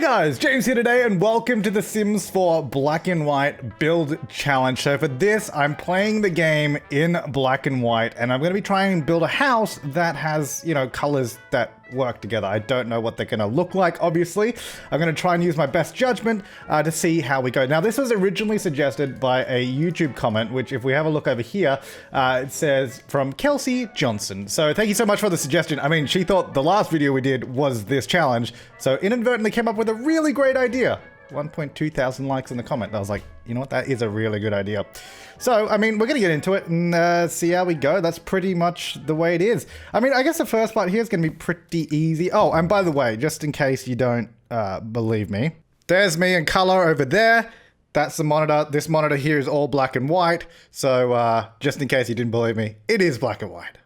Hey guys, James here today and welcome to the Sims 4 Black and White Build Challenge. So for this, I'm playing the game in black and white and I'm going to be trying to build a house that has, you know, colors that work together. I don't know what they're going to look like, obviously. I'm going to try and use my best judgment to see how we go. Now, this was originally suggested by a YouTube comment, which if we have a look over here, it says from Kelsey Johnson. So thank you so much for the suggestion. I mean, she thought the last video we did was this challenge, so inadvertently came up with a really great idea. 1.2 thousand likes in the comment. I was like, you know what, that is a really good idea. So, I mean, we're going to get into it and see how we go. That's pretty much the way it is. I mean, I guess the first part here is going to be pretty easy. Oh, and by the way, just in case you don't believe me, there's me in color over there. That's the monitor. This monitor here is all black and white. So, just in case you didn't believe me, it is black and white.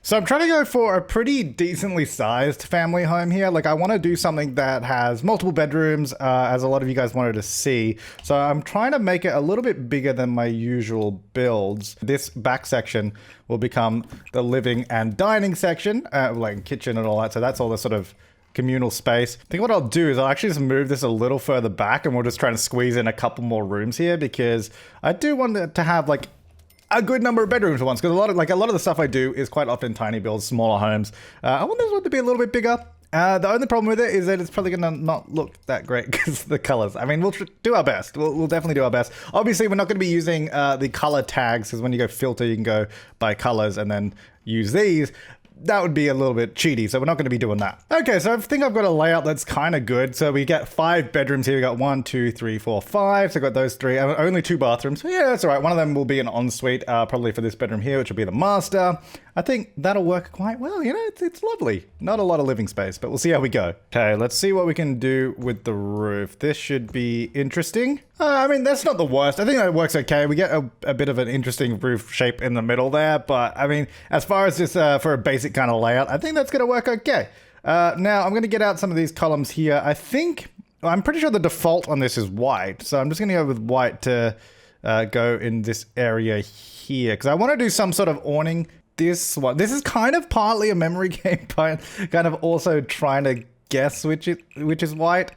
So I'm trying to go for a pretty decently sized family home here. Like I want to do something that has multiple bedrooms, as a lot of you guys wanted to see. So I'm trying to make it a little bit bigger than my usual builds. This back section will become the living and dining section, like kitchen and all that. So that's all the sort of communal space. I think what I'll do is I'll actually just move this a little further back and we'll just try to squeeze in a couple more rooms here because I do want it to have like a good number of bedrooms at once, because a lot of the stuff I do is quite often tiny builds, smaller homes. I want this one to be a little bit bigger. The only problem with it is that it's probably gonna not look that great because the colors. I mean, we'll do our best. We'll definitely do our best. Obviously, we're not going to be using the color tags, because when you go filter, you can go by colors and then use these. That would be a little bit cheaty, so we're not going to be doing that. Okay, so I think I've got a layout that's kind of good. So we get 5 bedrooms here. We got 1, 2, 3, 4, 5. So I got those 3. Only 2 bathrooms. So yeah, that's all right. One of them will be an ensuite, probably for this bedroom here, which will be the master. I think that'll work quite well. You know, it's lovely. Not a lot of living space, but we'll see how we go. Okay, let's see what we can do with the roof. This should be interesting. I mean, that's not the worst. I think that works okay. We get a bit of an interesting roof shape in the middle there, but I mean, as far as just for a basic kind of layout, I think that's going to work okay. Now, I'm going to get out some of these columns here. I'm pretty sure the default on this is white, so I'm just going to go with white to go in this area here, because I want to do some sort of awning. This is kind of partly a memory game, but kind of also trying to guess which is white.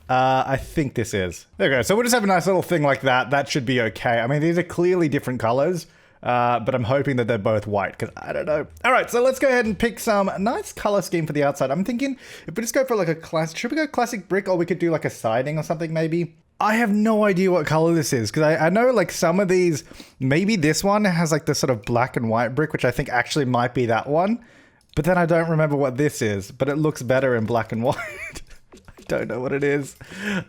I think this is. There we go. So we'll just have a nice little thing like that. That should be okay. I mean, these are clearly different colors, but I'm hoping that they're both white, because I don't know. All right, so let's go ahead and pick some nice color scheme for the outside. I'm thinking if we just go for like a classic, should we go classic brick, or we could do like a siding or something maybe? I have no idea what color this is, because I know like some of these, maybe this one has like the sort of black and white brick, which I think actually might be that one. But then I don't remember what this is, but it looks better in black and white. I don't know what it is.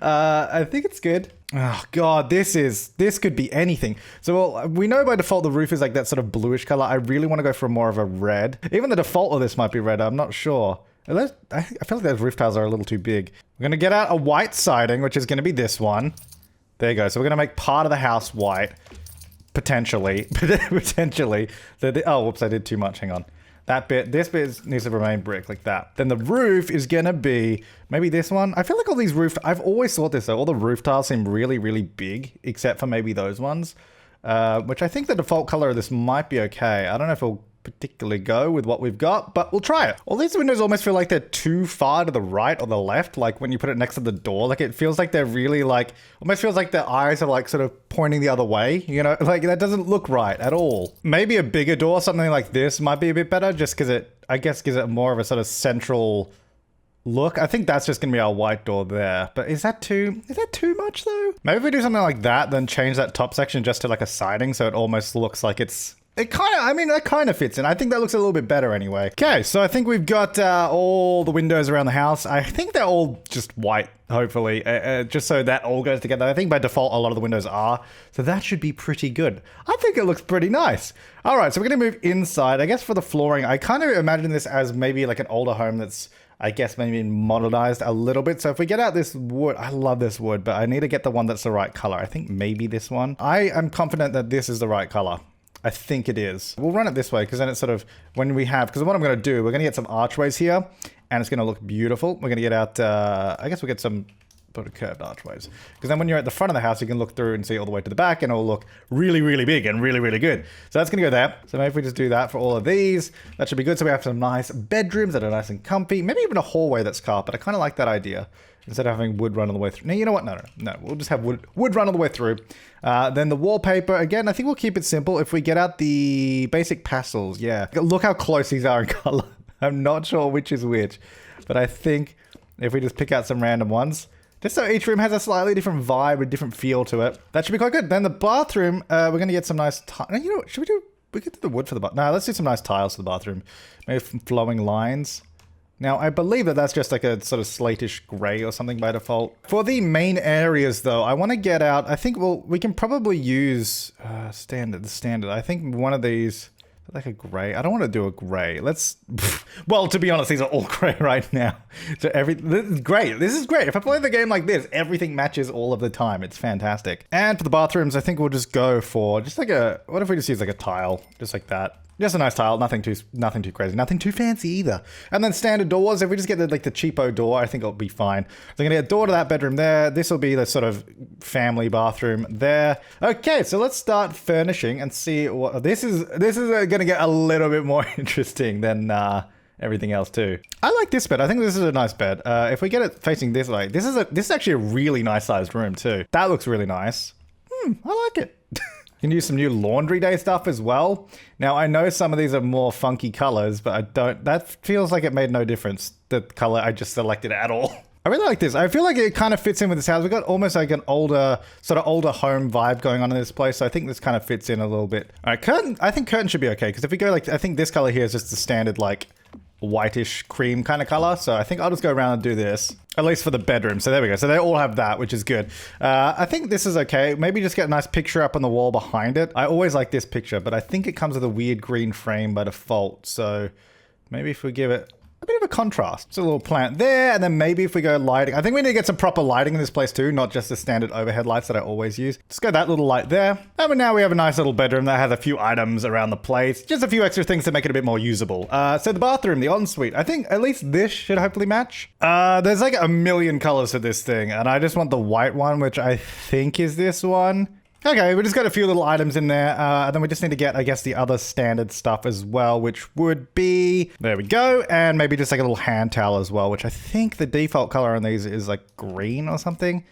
I think it's good. Oh God, this could be anything. So well, we know by default the roof is like that sort of bluish color. I really want to go for more of a red. Even the default of this might be red, I'm not sure. I feel like those roof tiles are a little too big. We're going to get out a white siding, which is going to be this one. There you go. So we're going to make part of the house white. Potentially. Potentially. Oh, whoops, I did too much. Hang on. This bit needs to remain brick like that. Then the roof is going to be maybe this one. I feel like all these I've always thought this though. All the roof tiles seem really, really big, except for maybe those ones. Which I think the default color of this might be okay. I don't know if it'll particularly go with what we've got, but we'll try it. All these windows almost feel like they're too far to the right or the left, like when you put it next to the door. Like it feels like they're really like, almost feels like their eyes are like sort of pointing the other way, you know, like that doesn't look right at all. Maybe a bigger door, something like this might be a bit better, just because it, I guess, gives it more of a sort of central look. I think that's just gonna be our white door there. But is that too much though? Maybe if we do something like that, then change that top section just to like a siding, so it almost looks like that kind of fits in. I think that looks a little bit better anyway. Okay, so I think we've got all the windows around the house. I think they're all just white, hopefully, just so that all goes together. I think by default, a lot of the windows are. So that should be pretty good. I think it looks pretty nice. All right, so we're going to move inside. I guess for the flooring, I kind of imagine this as maybe like an older home that's, I guess, maybe modernized a little bit. So if we get out this wood, I love this wood, but I need to get the one that's the right color. I think maybe this one. I am confident that this is the right color. I think it is. We'll run it this way, because then it's sort of, when we have, because what I'm going to do, we're going to get some archways here, and it's going to look beautiful. We're going to get out, I guess we'll get some put curved archways. Because then when you're at the front of the house, you can look through and see all the way to the back, and it'll look really, really big and really, really good. So that's going to go there. So maybe if we just do that for all of these, that should be good. So we have some nice bedrooms that are nice and comfy. Maybe even a hallway that's carpet. I kind of like that idea. Instead of having wood run all the way through. No, you know what? No. We'll just have wood run all the way through. Then the wallpaper, again, I think we'll keep it simple. If we get out the basic pastels, yeah. Look how close these are in color. I'm not sure which is which. But I think if we just pick out some random ones, just so each room has a slightly different vibe, a different feel to it, that should be quite good. Then the bathroom, we're going to get some nice... You know what? We could do the wood for the bathroom. No, let's do some nice tiles for the bathroom. Maybe flowing lines. Now, I believe that that's just like a sort of slatish gray or something by default. For the main areas, though, I want to get out... I think, well, we can probably use the standard. I think one of these... Like a gray. I don't want to do a gray. Let's... Well, to be honest, these are all gray right now. So this is great. This is great. If I play the game like this, everything matches all of the time. It's fantastic. And for the bathrooms, I think we'll just go for just like a... What if we just use like a tile? Just like that. Just a nice tile, nothing too crazy, nothing too fancy either. And then standard doors, if we just get the cheapo door, I think it'll be fine. So I'm gonna get a door to that bedroom there. This will be the sort of family bathroom there. Okay, so let's start furnishing and see what this is gonna get a little bit more interesting than everything else too. I like this bed. I think this is a nice bed. If we get it facing this way, this is actually a really nice sized room too. That looks really nice. I like it. You can use some new laundry day stuff as well. Now, I know some of these are more funky colors, but I don't... That feels like it made no difference, the color I just selected at all. I really like this. I feel like it kind of fits in with this house. We've got almost like an older home vibe going on in this place. So I think this kind of fits in a little bit. All right, curtain. I think curtain should be okay. Because if we go like... I think this color here is just the standard like whitish cream kind of color. So I think I'll just go around and do this. At least for the bedroom. So there we go. So they all have that, which is good. I think this is okay. Maybe just get a nice picture up on the wall behind it. I always like this picture, but I think it comes with a weird green frame by default. So maybe if we give it a bit of a contrast. Just a little plant there, and then maybe if we go lighting. I think we need to get some proper lighting in this place too, not just the standard overhead lights that I always use. Just go that little light there. And now we have a nice little bedroom that has a few items around the place. Just a few extra things to make it a bit more usable. So the bathroom, the ensuite. I think at least this should hopefully match. There's like a million colors for this thing, and I just want the white one, which I think is this one. Okay, we just got a few little items in there, and then we just need to get, I guess, the other standard stuff as well, which would be, there we go, and maybe just like a little hand towel as well, which I think the default color on these is like green or something.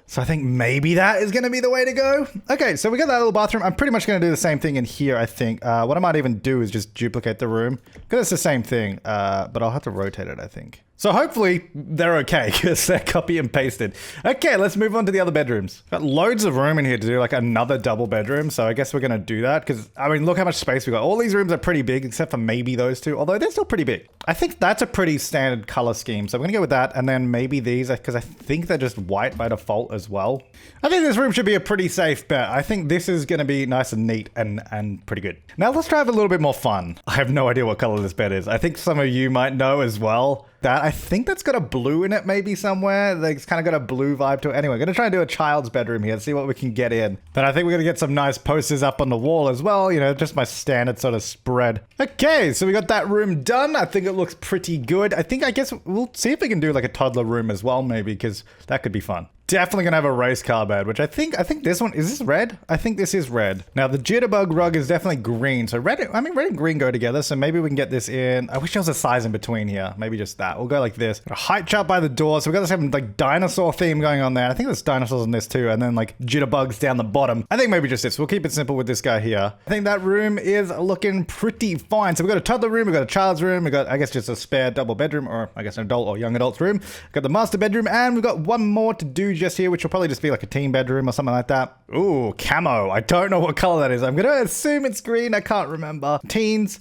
So I think maybe that is going to be the way to go. Okay, so we got that little bathroom. I'm pretty much going to do the same thing in here, I think. What I might even do is just duplicate the room, because it's the same thing, but I'll have to rotate it, I think. So hopefully they're okay because they're copy and pasted. Okay, let's move on to the other bedrooms. Got loads of room in here to do like another double bedroom. So I guess we're going to do that because, I mean, look how much space we got. All these rooms are pretty big except for maybe those two, although they're still pretty big. I think that's a pretty standard color scheme. So I'm going to go with that. And then maybe these, because I think they're just white by default as well. I think this room should be a pretty safe bet. I think this is going to be nice and neat and pretty good. Now let's try have a little bit more fun. I have no idea what color this bed is. I think some of you might know as well. I think that's got a blue in it maybe somewhere. Like it's kind of got a blue vibe to it. Anyway, I'm going to try and do a child's bedroom here and see what we can get in. But I think we're going to get some nice posters up on the wall as well. You know, just my standard sort of spread. Okay, so we got that room done. I think it looks pretty good. I guess we'll see if we can do like a toddler room as well maybe, because that could be fun. Definitely gonna have a race car bed, which I think this one, is this red? I think this is red. Now the jitterbug rug is definitely green. So red and green go together. So maybe we can get this in. I wish there was a size in between here. Maybe just that. We'll go like this. A height chart by the door. So we got this having like dinosaur theme going on there. I think there's dinosaurs in this too. And then like jitterbugs down the bottom. I think maybe just this. We'll keep it simple with this guy here. I think that room is looking pretty fine. So we've got a toddler room. We've got a child's room. We've got, I guess, just a spare double bedroom, or I guess an adult or young adult's room. We've got the master bedroom, and we've got one more to do just here, which will probably just be like a teen bedroom or something like that. Ooh, camo. I don't know what color that is. I'm gonna assume it's green. I can't remember. Teens,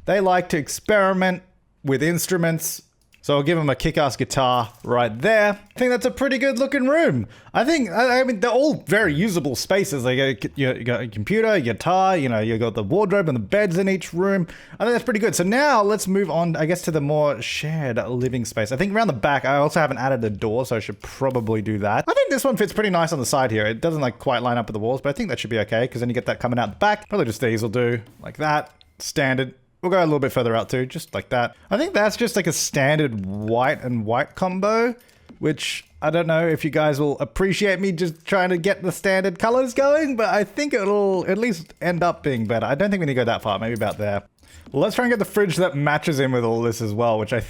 they like to experiment with instruments. So I'll give them a kick-ass guitar right there. I think that's a pretty good looking room. I mean, they're all very usable spaces. Like you got a computer, a guitar, you know, you got the wardrobe and the beds in each room. I think that's pretty good. So now let's move on, I guess, to the more shared living space. I think around the back, I also haven't added a door, so I should probably do that. I think this one fits pretty nice on the side here. It doesn't like quite line up with the walls, but I think that should be okay, because then you get that coming out the back. Probably just these will do, like that. Standard. We'll go a little bit further out too, just like that. I think that's just like a standard white and white combo. which I don't know if you guys will appreciate me just trying to get the standard colors going, but I think it'll at least end up being better. I don't think we need to go that far, maybe about there. Well, let's try and get the fridge that matches in with all this as well, which I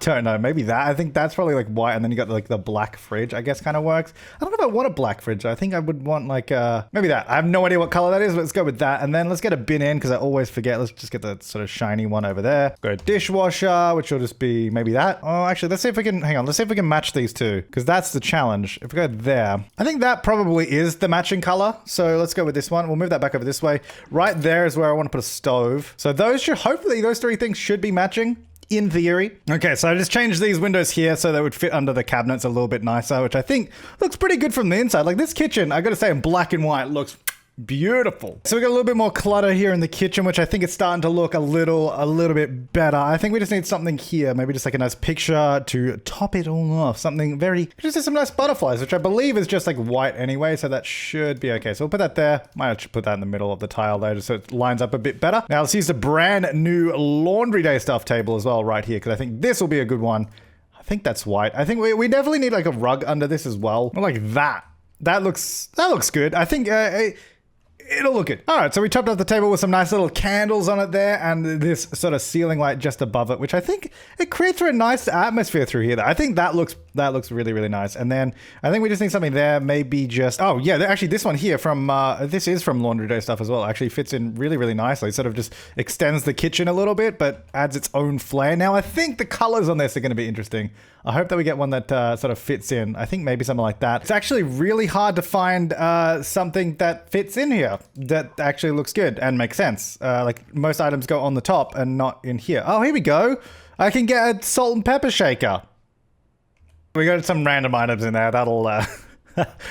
don't know, maybe that. I think that's probably like white, and then you got like the black fridge, I guess kind of works. I don't know if I want a black fridge. I think I would want like maybe that. I have no idea what color that is, but let's go with that. And then let's get a bin in because I always forget. Let's just get the sort of shiny one over there. Go dishwasher, which will just be maybe that. Oh, actually, let's see if we can, hang on. Let's see if we can match these two because that's the challenge. If we go there, I think that probably is the matching color. So let's go with this one. We'll move that back over this way. Right there is where I want to put a stove. So those should, hopefully those three things should be matching. In theory. Okay, so I just changed these windows here so they would fit under the cabinets a little bit nicer, which I think looks pretty good from the inside. Like this kitchen, I gotta say, in black and white looks beautiful. So we got a little bit more clutter here in the kitchen, which I think is starting to look a little bit better. I think we just need something here, maybe just like a nice picture to top it all off. Something very, just some nice butterflies, which I believe is just like white anyway, so that should be okay. So we'll put that there. Might actually put that in the middle of the tile there, just so it lines up a bit better. Now let's use the brand new laundry day stuff table as well right here, because I think this will be a good one. I think that's white. I think we definitely need like a rug under this as well. Like that. That looks good. I think it'll look good. All right, so we topped off the table with some nice little candles on it there and this sort of ceiling light just above it, which I think it creates a nice atmosphere through here. I think that looks really, really nice. And then I think we just need something there, maybe just, oh yeah, actually this one here from, this is from Laundry Day stuff as well. Actually fits in really, really nicely. It sort of just extends the kitchen a little bit, but adds its own flair. Now I think the colors on this are going to be interesting. I hope that we get one that sort of fits in. I think maybe something like that. It's actually really hard to find something that fits in here that actually looks good and makes sense. Like most items go on the top and not in here. Oh, here we go. I can get a salt and pepper shaker. We got some random items in there. That'll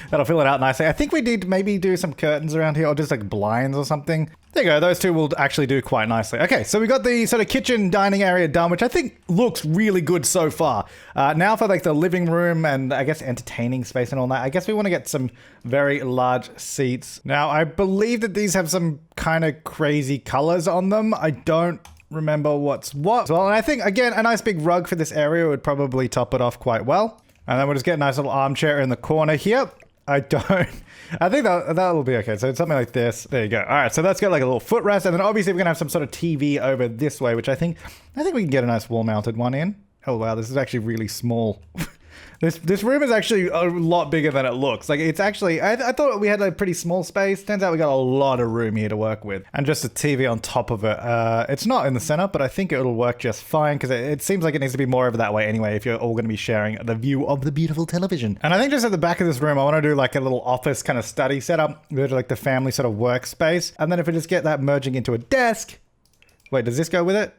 that'll fill it out nicely. I think we need to maybe do some curtains around here or just like blinds or something. There you go. Those two will actually do quite nicely. Okay, so we got the sort of kitchen dining area done, which I think looks really good so far. Now for like the living room and I guess entertaining space and all that, I guess we want to get some very large seats. Now, I believe that these have some kind of crazy colors on them. I don't remember what's what. Well, and I think, again, a nice big rug for this area would probably top it off quite well. And then we'll just get a nice little armchair in the corner here. I think that'll be okay. So it's something like this. There you go. All right, so that's got like a little footrest. And then obviously we're gonna have some sort of TV over this way, which I think we can get a nice wall-mounted one in. Oh wow, this is actually really small. This room is actually a lot bigger than it looks. Like it's actually, I thought we had a pretty small space. Turns out we got a lot of room here to work with. And just a TV on top of it. It's not in the center, but I think it'll work just fine because it seems like it needs to be more over that way anyway if you're all going to be sharing the view of the beautiful television. And I think just at the back of this room, I want to do like a little office kind of study setup. Go to like the family sort of workspace. And then if we just get that merging into a desk. Wait, does this go with it?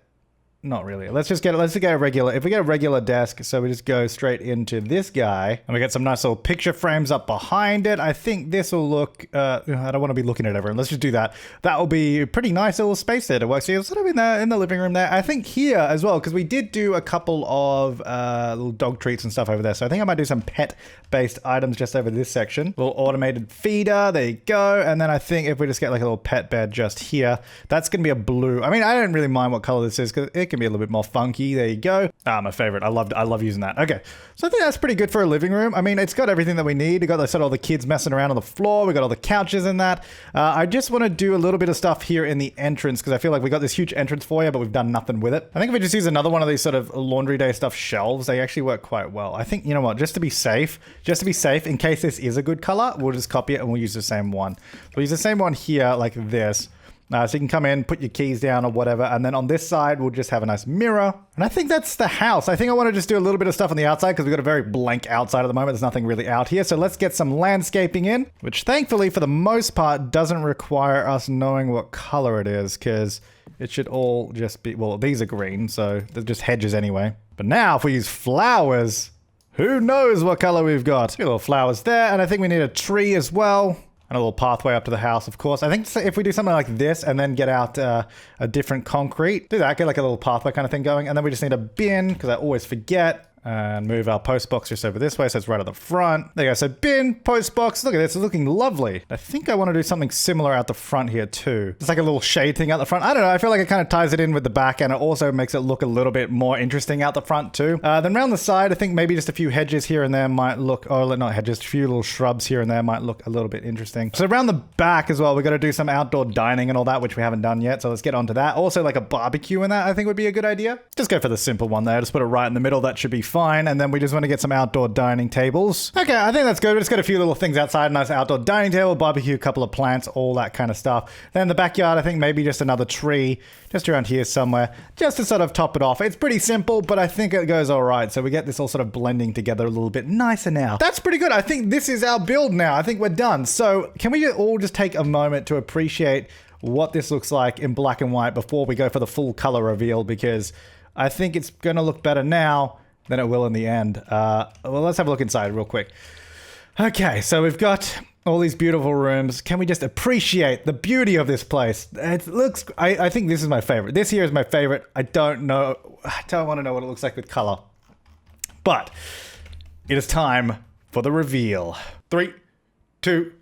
Not really. Let's get a regular, if we get a regular desk, so we just go straight into this guy and we get some nice little picture frames up behind it. I think this will look, I don't want to be looking at everyone. Let's just do that. That will be a pretty nice little space there to work. So you're sort of in the living room there. I think here as well, because we did do a couple of little dog treats and stuff over there. So I think I might do some pet-based items just over this section. Little automated feeder, there you go. And then I think if we just get like a little pet bed just here, that's going to be a blue. I mean, I don't really mind what color this is because it can be a little bit more funky. There you go. My favorite. I love using that. Okay, so I think that's pretty good for a living room. I mean, it's got everything that we need. We got sort of all the kids messing around on the floor. We got all the couches in that. I just want to do a little bit of stuff here in the entrance because I feel like we got this huge entrance for you, but we've done nothing with it. I think if we just use another one of these sort of laundry day stuff shelves, they actually work quite well. I think, you know what, just to be safe, in case this is a good color, we'll just copy it and we'll use the same one. We'll use the same one here like this. So you can come in, put your keys down or whatever. And then on this side, we'll just have a nice mirror. And I think that's the house. I think I want to just do a little bit of stuff on the outside because we've got a very blank outside at the moment. There's nothing really out here. So let's get some landscaping in, which thankfully for the most part doesn't require us knowing what color it is because it should all just be, well, these are green, so they're just hedges anyway. But now if we use flowers, who knows what color we've got? Got little flowers there. And I think we need a tree as well. And a little pathway up to the house, of course. I think if we do something like this and then get out a different concrete, do that, get like a little pathway kind of thing going. And then we just need a bin, because I always forget. And move our post box just over this way, so it's right at the front. There you go, so bin, post box, look at this, it's looking lovely. I think I want to do something similar out the front here too. It's like a little shade thing out the front. I don't know, I feel like it kind of ties it in with the back, and it also makes it look a little bit more interesting out the front too. Then around the side, I think maybe just a few hedges here and there might look, oh, not hedges, a few little shrubs here and there might look a little bit interesting. So around the back as well, we've got to do some outdoor dining and all that, which we haven't done yet, so let's get onto that. Also, like a barbecue in that, I think would be a good idea. Just go for the simple one there, just put it right in the middle, that should be fine, and then we just want to get some outdoor dining tables. Okay, I think that's good. We just got a few little things outside, nice outdoor dining table, barbecue, a couple of plants, all that kind of stuff. Then in the backyard, I think maybe just another tree, just around here somewhere, just to sort of top it off. It's pretty simple, but I think it goes all right. So we get this all sort of blending together a little bit nicer now. That's pretty good. I think this is our build now. I think we're done. So can we all just take a moment to appreciate what this looks like in black and white before we go for the full color reveal, because I think it's going to look better now than it will in the end. Well, let's have a look inside real quick. Okay, so we've got all these beautiful rooms. Can we just appreciate the beauty of this place? It looks, I think this is my favorite. This here is my favorite. I don't want to know what it looks like with color. But it is time for the reveal. 3, 2,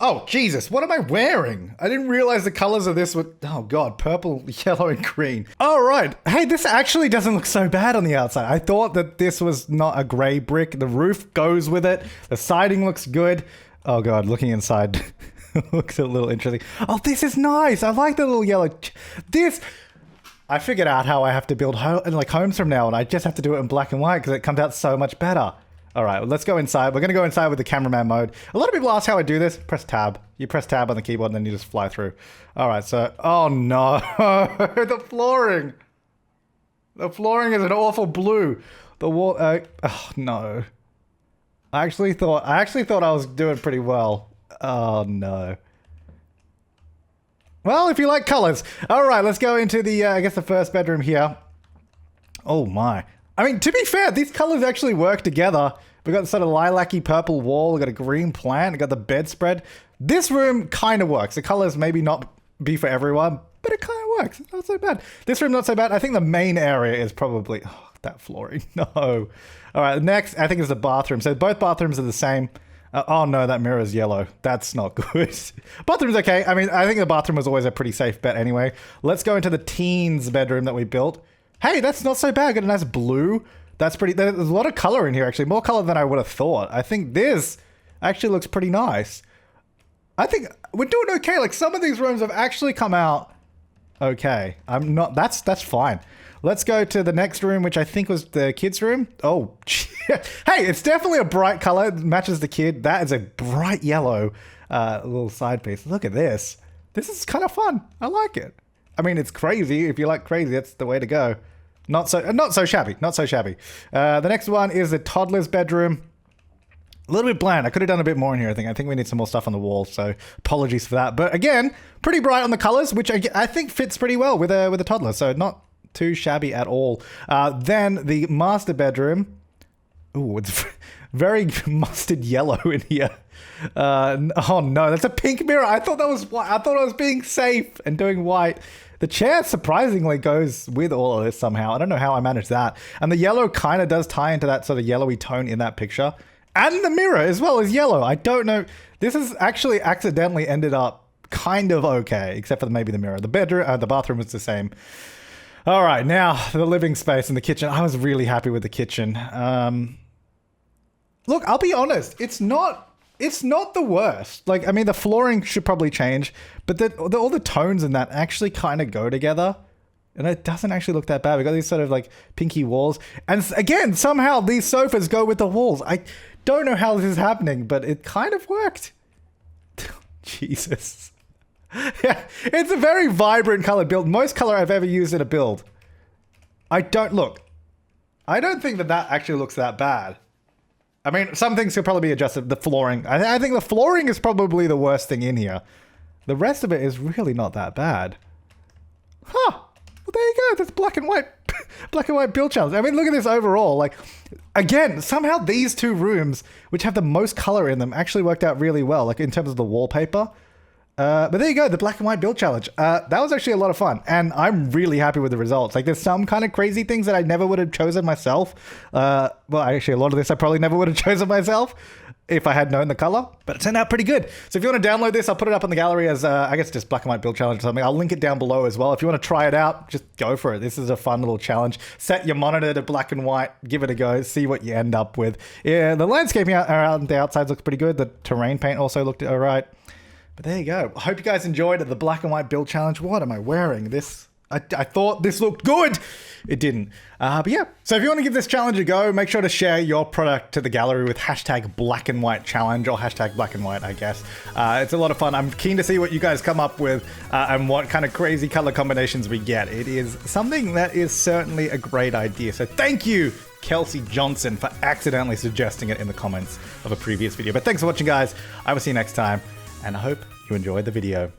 oh, Jesus, what am I wearing? I didn't realize the colors of this were, oh God, purple, yellow, and green. All right. Hey, this actually doesn't look so bad on the outside. I thought that this was not a gray brick. The roof goes with it. The siding looks good. Oh God, looking inside looks a little interesting. Oh, this is nice. I like the little yellow. I figured out how I have to build homes from now on. I just have to do it in black and white because it comes out so much better. All right, well, let's go inside. We're going to go inside with the cameraman mode. A lot of people ask how I do this. Press tab. You press tab on the keyboard and then you just fly through. All right, so, oh no, the flooring. The flooring is an awful blue. The wall, oh no. I actually thought I was doing pretty well. Oh no. Well, if you like colors. All right, let's go into the, I guess the first bedroom here. Oh my. I mean, to be fair, these colors actually work together. We've got the sort of lilac-y purple wall. We've got a green plant. We've got the bedspread. This room kind of works. The colors maybe not be for everyone, but it kind of works. It's not so bad. This room, not so bad. I think the main area is probably... Oh, that flooring. No. All right, next, I think is the bathroom. So both bathrooms are the same. Oh no, that mirror is yellow. That's not good. Bathroom's okay. I mean, I think the bathroom was always a pretty safe bet anyway. Let's go into the teens bedroom that we built. Hey, that's not so bad. Got a nice blue. That's pretty... There's a lot of color in here, actually. More color than I would have thought. I think this actually looks pretty nice. I think we're doing okay. Like, some of these rooms have actually come out okay. I'm not... That's fine. Let's go to the next room, which I think was the kid's room. Oh, hey, it's definitely a bright color. It matches the kid. That is a bright yellow little side piece. Look at this. This is kind of fun. I like it. I mean, it's crazy. If you like crazy, that's the way to go. Not so shabby. Not so shabby. The next one is the toddler's bedroom. A little bit bland. I could have done a bit more in here, I think. I think we need some more stuff on the wall, so apologies for that. But again, pretty bright on the colors, which I think fits pretty well with a toddler, so not too shabby at all. Then the master bedroom. Ooh, it's very mustard yellow in here. Oh no, that's a pink mirror. I thought that was white. I thought I was being safe and doing white. The chair surprisingly goes with all of this somehow. I don't know how I managed that. And the yellow kind of does tie into that sort of yellowy tone in that picture. And the mirror as well is yellow. I don't know. This has actually accidentally ended up kind of okay, except for maybe the mirror. The bedroom, the bathroom was the same. All right, now the living space and the kitchen. I was really happy with the kitchen. Look, I'll be honest. It's not the worst. Like, I mean, the flooring should probably change, but all the tones in that actually kind of go together. And it doesn't actually look that bad. We got these sort of like pinky walls. And again, somehow these sofas go with the walls. I don't know how this is happening, but it kind of worked. Jesus. Yeah, it's a very vibrant color build. Most color I've ever used in a build. I don't think that actually looks that bad. I mean, some things could probably be adjusted. The flooring. I think the flooring is probably the worst thing in here. The rest of it is really not that bad. Huh. Well, there you go. That's black and white. Black and white build challenge. I mean, look at this overall. Like, again, somehow these two rooms, which have the most color in them, actually worked out really well. Like, in terms of the wallpaper. But there you go, the black and white build challenge. That was actually a lot of fun, and I'm really happy with the results. Like, there's some kind of crazy things that I never would have chosen myself. Well, actually, a lot of this I probably never would have chosen myself if I had known the color, but it turned out pretty good. So if you want to download this, I'll put it up in the gallery as, I guess, just black and white build challenge or something. I'll link it down below as well. If you want to try it out, just go for it. This is a fun little challenge. Set your monitor to black and white, give it a go, see what you end up with. Yeah, the landscaping around the outsides looks pretty good. The terrain paint also looked all right. But there you go. I hope you guys enjoyed the black and white build challenge. What am I wearing? This... I thought this looked good. It didn't. But yeah. So if you want to give this challenge a go, make sure to share your product to the gallery with hashtag black and white challenge, or hashtag black and white, I guess. It's a lot of fun. I'm keen to see what you guys come up with and what kind of crazy color combinations we get. It is something that is certainly a great idea. So thank you, Kelsey Johnson, for accidentally suggesting it in the comments of a previous video. But thanks for watching, guys. I will see you next time, and I hope you enjoyed the video.